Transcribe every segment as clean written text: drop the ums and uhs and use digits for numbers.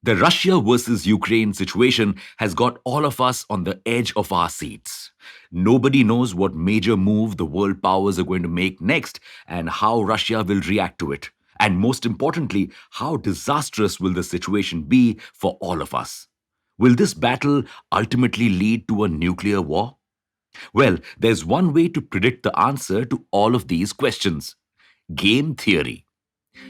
The Russia versus Ukraine situation has got all of us on the edge of our seats. Nobody knows what major move the world powers are going to make next and how Russia will react to it. And most importantly, how disastrous will the situation be for all of us? Will this battle ultimately lead to a nuclear war? Well, there's one way to predict the answer to all of these questions: game theory.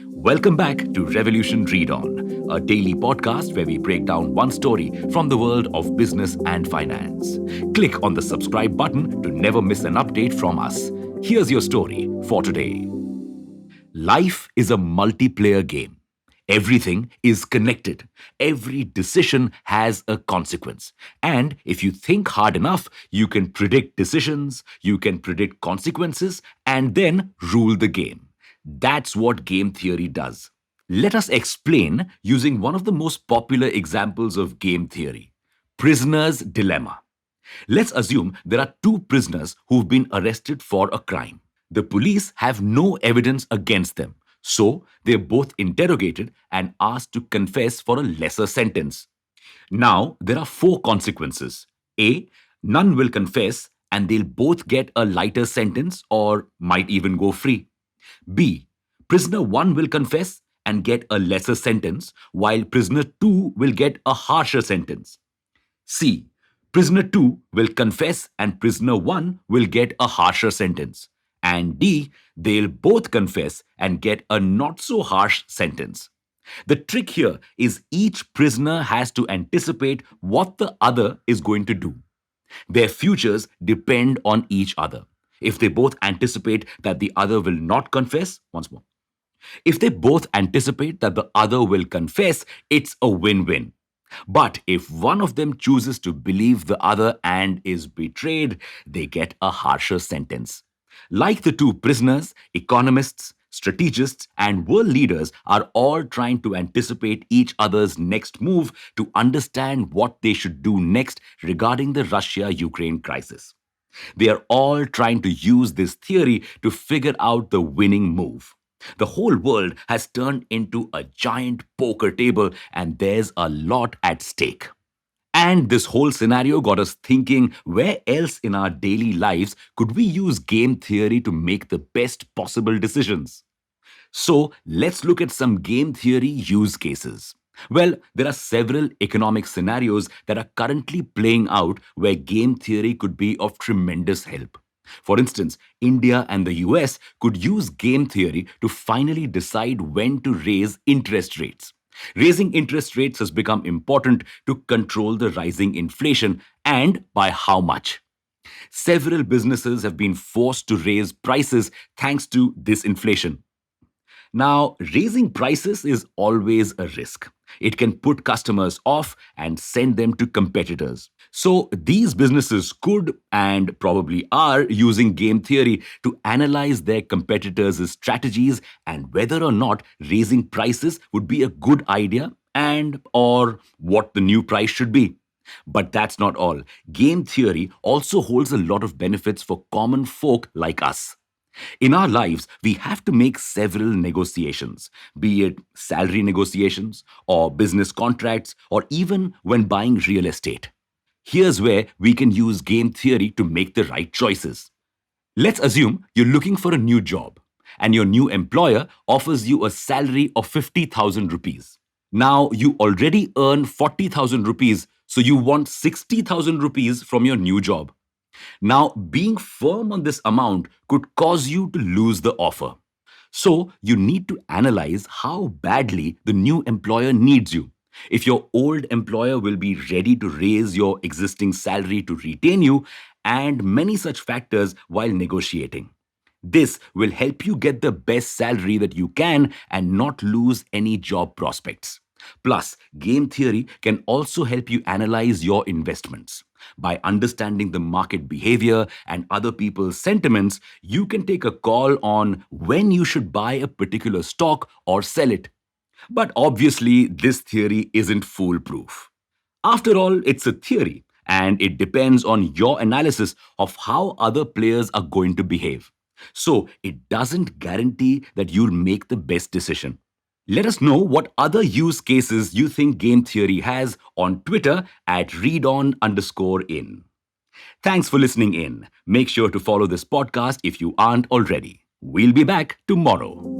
Welcome back to Revolution Read On, a daily podcast where we break down one story from the world of business and finance. Click on the subscribe button to never miss an update from us. Here's your story for today. Life is a multiplayer game. Everything is connected. Every decision has a consequence. And if you think hard enough, you can predict decisions, you can predict consequences, and then rule the game. That's what game theory does. Let us explain using one of the most popular examples of game theory: prisoner's dilemma. Let's assume there are two prisoners who've been arrested for a crime. The police have no evidence against them, so they're both interrogated and asked to confess for a lesser sentence. Now, there are four consequences. A, none will confess and they'll both get a lighter sentence or might even go free. B, prisoner 1 will confess and get a lesser sentence, while prisoner 2 will get a harsher sentence. C, prisoner 2 will confess and prisoner 1 will get a harsher sentence. And D, they'll both confess and get a not so harsh sentence. The trick here is each prisoner has to anticipate what the other is going to do. Their futures depend on each other. If they both anticipate that the other will not confess, once more. If they both anticipate that the other will confess, it's a win-win. But if one of them chooses to believe the other and is betrayed, they get a harsher sentence. Like the two prisoners, economists, strategists, and world leaders are all trying to anticipate each other's next move to understand what they should do next regarding the Russia-Ukraine crisis. They are all trying to use this theory to figure out the winning move. The whole world has turned into a giant poker table, and there's a lot at stake. And this whole scenario got us thinking, where else in our daily lives could we use game theory to make the best possible decisions? So let's look at some game theory use cases. Well, there are several economic scenarios that are currently playing out where game theory could be of tremendous help. For instance, India and the US could use game theory to finally decide when to raise interest rates. Raising interest rates has become important to control the rising inflation, and by how much. Several businesses have been forced to raise prices thanks to this inflation. Now, raising prices is always a risk. It can put customers off and send them to competitors. So, these businesses could and probably are using game theory to analyze their competitors' strategies and whether or not raising prices would be a good idea and or what the new price should be. But that's not all. Game theory also holds a lot of benefits for common folk like us. In our lives, we have to make several negotiations, be it salary negotiations, or business contracts, or even when buying real estate. Here's where we can use game theory to make the right choices. Let's assume you're looking for a new job, and your new employer offers you a salary of 50,000 rupees. Now, you already earn 40,000 rupees, so you want 60,000 rupees from your new job. Now, being firm on this amount could cause you to lose the offer. So, you need to analyze how badly the new employer needs you. If your old employer will be ready to raise your existing salary to retain you, and many such factors while negotiating. This will help you get the best salary that you can and not lose any job prospects. Plus, game theory can also help you analyze your investments. By understanding the market behavior and other people's sentiments, you can take a call on when you should buy a particular stock or sell it. But obviously, this theory isn't foolproof. After all, it's a theory, and it depends on your analysis of how other players are going to behave. So, it doesn't guarantee that you'll make the best decision. Let us know what other use cases you think game theory has on Twitter at readon_in. Thanks for listening in. Make sure to follow this podcast if you aren't already. We'll be back tomorrow.